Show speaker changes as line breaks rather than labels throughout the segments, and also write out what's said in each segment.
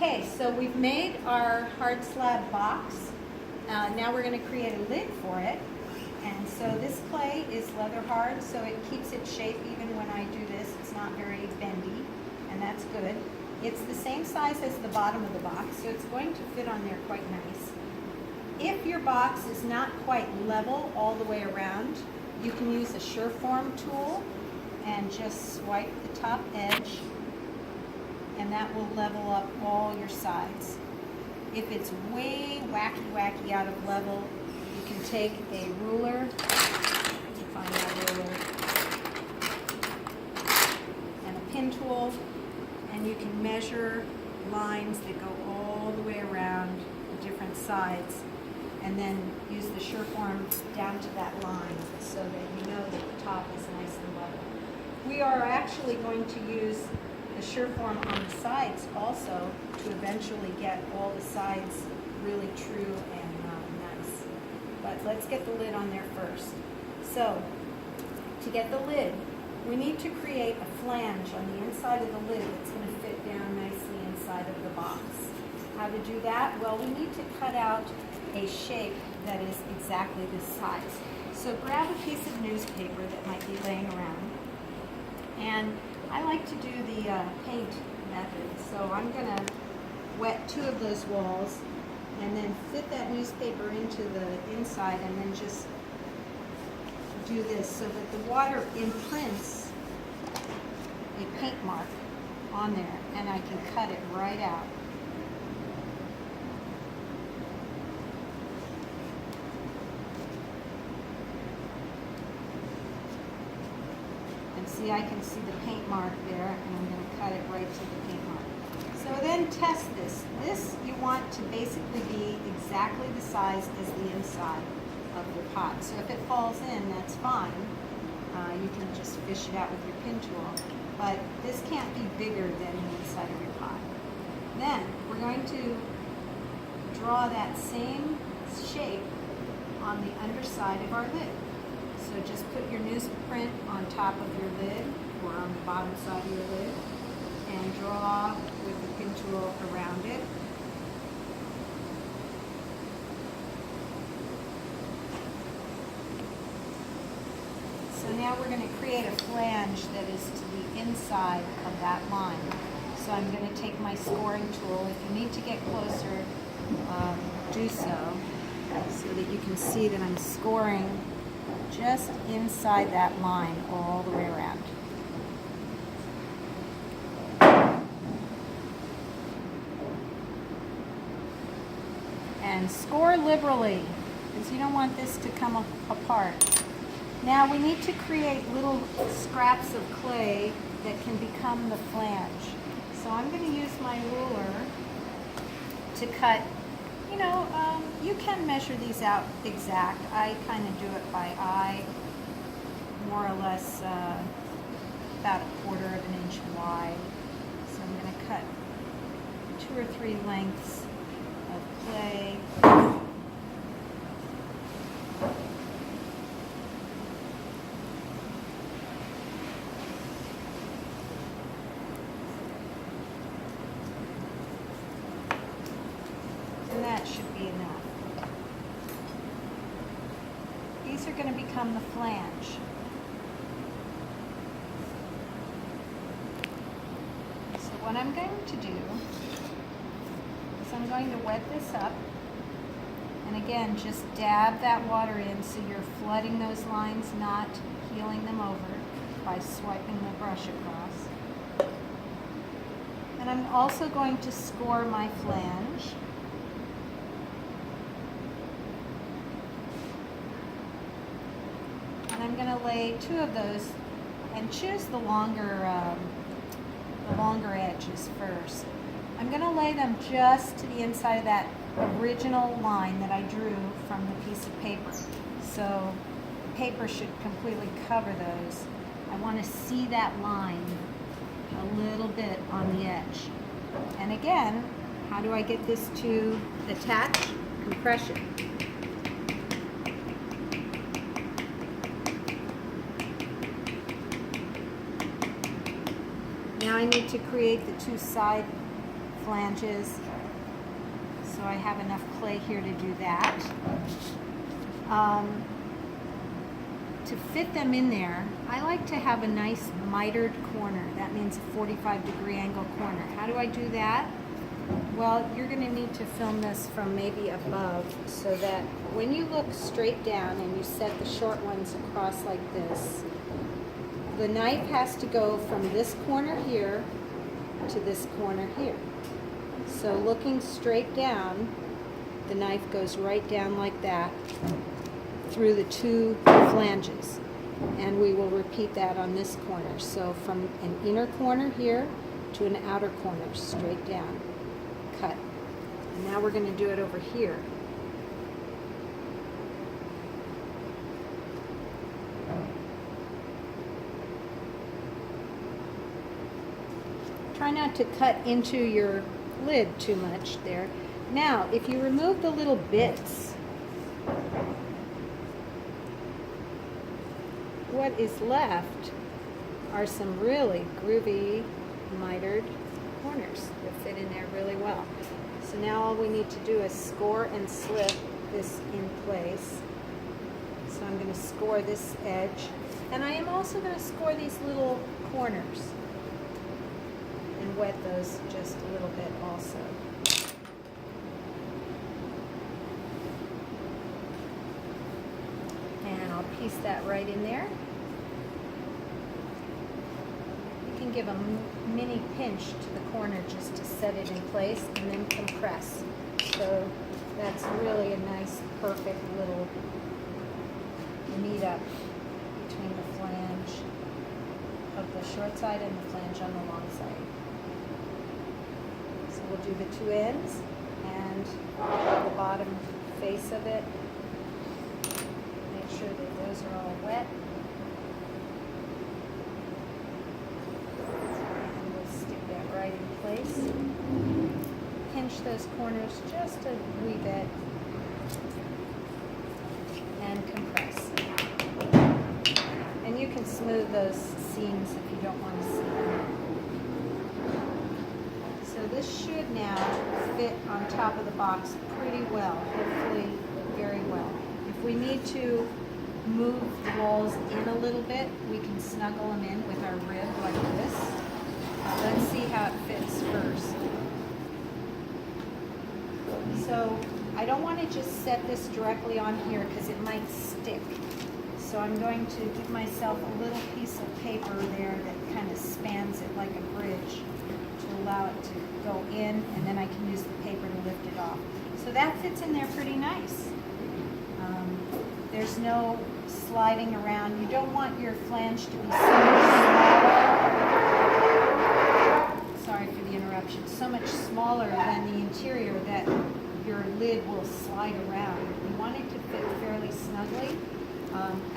Okay, so we've made our hard slab box. Now we're going to create a lid for it. And so this clay is leather hard, so it keeps its shape even when I do this. It's not very bendy, and that's good. It's the same size as the bottom of the box, so it's going to fit on there quite nice. If your box is not quite level all the way around, you can use a Surform tool and just swipe the top edge, and that will level up all your sides. If it's way wacky out of level, you can take a ruler, find that ruler, and a pin tool, and you can measure lines that go all the way around the different sides, and then use the Surform down to that line so that you know that the top is nice and level. We are actually going to use the Surform on the sides also to eventually get all the sides really true and nice. But let's get the lid on there first. So, to get the lid, we need to create a flange on the inside of the lid that's going to fit down nicely inside of the box. How to do that? Well, we need to cut out a shape that is exactly this size. So grab a piece of newspaper that might be laying around. And I like to do the paint method. So I'm going to wet 2 of those walls and then fit that newspaper into the inside and then just do this so that the water imprints a paint mark on there, and I can cut it right out. And see, I can see the paint mark there, and I'm going to cut it right to the paint mark. So then test this. This you want to basically be exactly the size as the inside of your pot. So if it falls in, that's fine. You can just fish it out with your pin tool. But this can't be bigger than the inside of your pot. Then we're going to draw that same shape on the underside of our lid. So just put your newsprint on top of your lid or on the bottom side of your lid and draw with the pin tool around it. So now we're going to create a flange that is to the inside of that line. So I'm going to take my scoring tool. If you need to get closer, do so that you can see that I'm scoring just inside that line all the way around. And score liberally, because you don't want this to come apart. Now we need to create little scraps of clay that can become the flange. So I'm going to use my ruler to cut. You can measure these out exact. I kind of do it by eye, more or less about 1/4 of an inch wide. So I'm going to cut 2 or 3 lengths of clay. And that should be enough. These are going to become the flange. So what I'm going to do is I'm going to wet this up, and again just dab that water in so you're flooding those lines, not heeling them over by swiping the brush across. And I'm also going to score my flange. And I'm going to lay 2 of those and choose the longer edges first. I'm going to lay them just to the inside of that original line that I drew from the piece of paper. So the paper should completely cover those. I want to see that line a little bit on the edge. And again, how do I get this to attach? Compression. Now I need to create the 2 side flanges. So I have enough clay here to do that. To fit them in there, I like to have a nice mitered corner. That means a 45-degree angle corner. How do I do that? Well, you're going to need to film this from maybe above so that when you look straight down and you set the short ones across like this, the knife has to go from this corner here to this corner here. So looking straight down, the knife goes right down like that through the two flanges. And we will repeat that on this corner. So from an inner corner here to an outer corner, straight down, cut. And now we're going to do it over here. Try not to cut into your lid too much there. Now, if you remove the little bits, what is left are some really groovy mitered corners that fit in there really well. So now all we need to do is score and slip this in place. So I'm going to score this edge, and I am also going to score these little corners and wet those just a little bit also. And I'll piece that right in there. You can give a mini pinch to the corner just to set it in place and then compress. So that's really a nice, perfect little meet up between the flange of the short side and the flange on the long side. So we'll do the two ends and the bottom face of it. Make sure that those are all wet. And we'll stick that right in place. Pinch those corners just a wee bit and compress. And you can smooth those seams if you don't want to see them. So this should now fit on top of the box pretty well, hopefully very well. If we need to move the walls in a little bit, we can snuggle them in with our rib like this. Let's see how it fits first. So I don't want to just set this directly on here because it might stick. So I'm going to give myself a little piece of paper there that kind of spans it like a bridge to allow it to go in, and then I can use the paper to lift it off. So that fits in there pretty nice. There's no sliding around. You don't want your flange to be so much smaller. Sorry for the interruption. So much smaller than the interior that your lid will slide around. You want it to fit fairly snugly.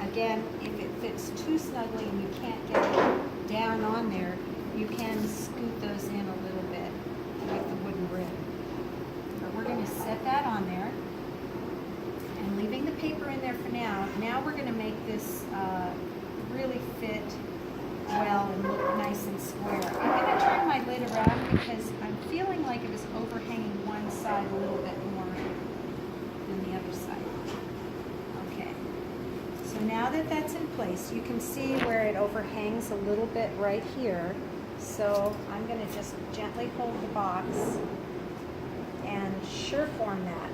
Again, if it fits too snugly and you can't get it down on there, you can scoot those in a little bit with the wooden rib. But we're going to set that on there. And leaving the paper in there for now. Now we're going to make this really fit well and look nice and square. I'm going to turn my lid around because I'm feeling like it is overhanging one side a little bit more than the other side. Okay. So now that that's in place, you can see where it overhangs a little bit right here. So I'm going to just gently hold the box and Surform that.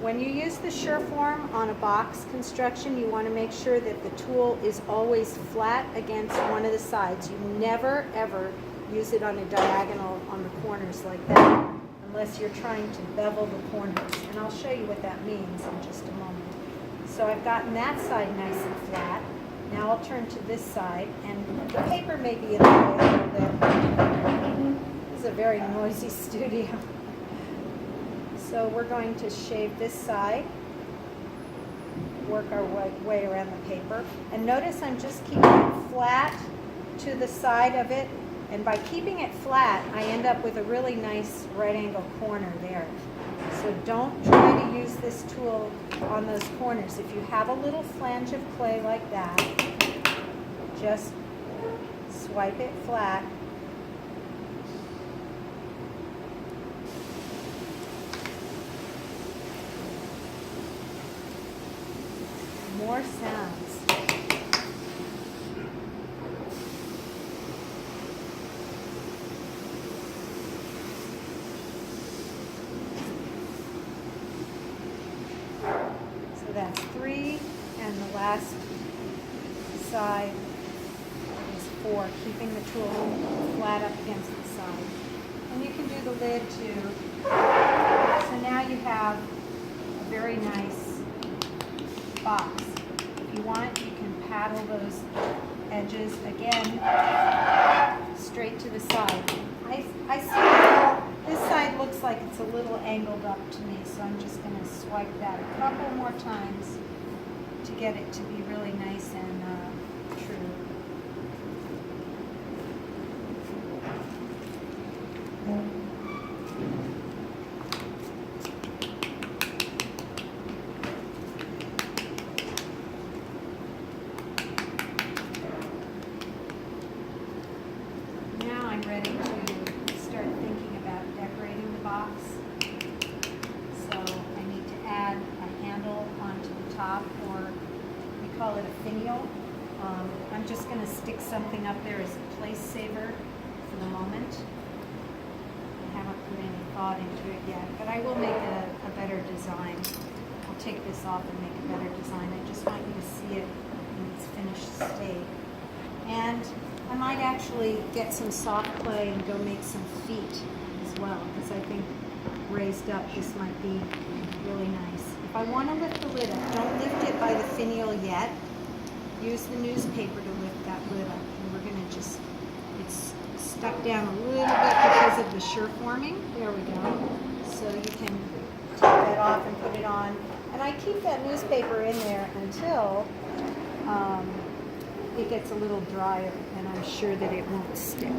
When you use the Surform on a box construction, you want to make sure that the tool is always flat against one of the sides. You never ever use it on a diagonal on the corners like that unless you're trying to bevel the corners. And I'll show you what that means in just a moment. So I've gotten that side nice and flat. Now I'll turn to this side, and the paper may be in the way a little bit. This is a very noisy studio. So we're going to shave this side, work our way around the paper. And notice I'm just keeping it flat to the side of it. And by keeping it flat, I end up with a really nice right angle corner there. So don't try to use this tool on those corners. If you have a little flange of clay like that, just swipe it flat more sounds. So that's 3, and the last side is 4, keeping the tool flat up against the side. And you can do the lid too. So now you have a very nice box. If you want, you can paddle those edges again straight to the side. I see this side looks like it's a little angled up to me, so I'm just going to swipe that a couple more times to get it to be really nice and true. Now I'm ready to start thinking about decorating the box. So I need to add a handle onto the top, or we call it a finial. I'm just going to stick something up there as a place saver for the moment. I haven't put any thought into it yet, but I will make a better design. I'll take this off and make a better design. I just want you to see it in its finished state. And I might actually get some soft clay and go make some feet as well, because I think raised up this might be really nice. If I want to lift the lid up, don't lift it by the finial yet. Use the newspaper to lift that lid up, and we're going to just, it's stuck down a little bit because of the sure forming. There we go. So you can take that off and put it on. And I keep that newspaper in there until it gets a little drier, and I'm sure that it won't stick.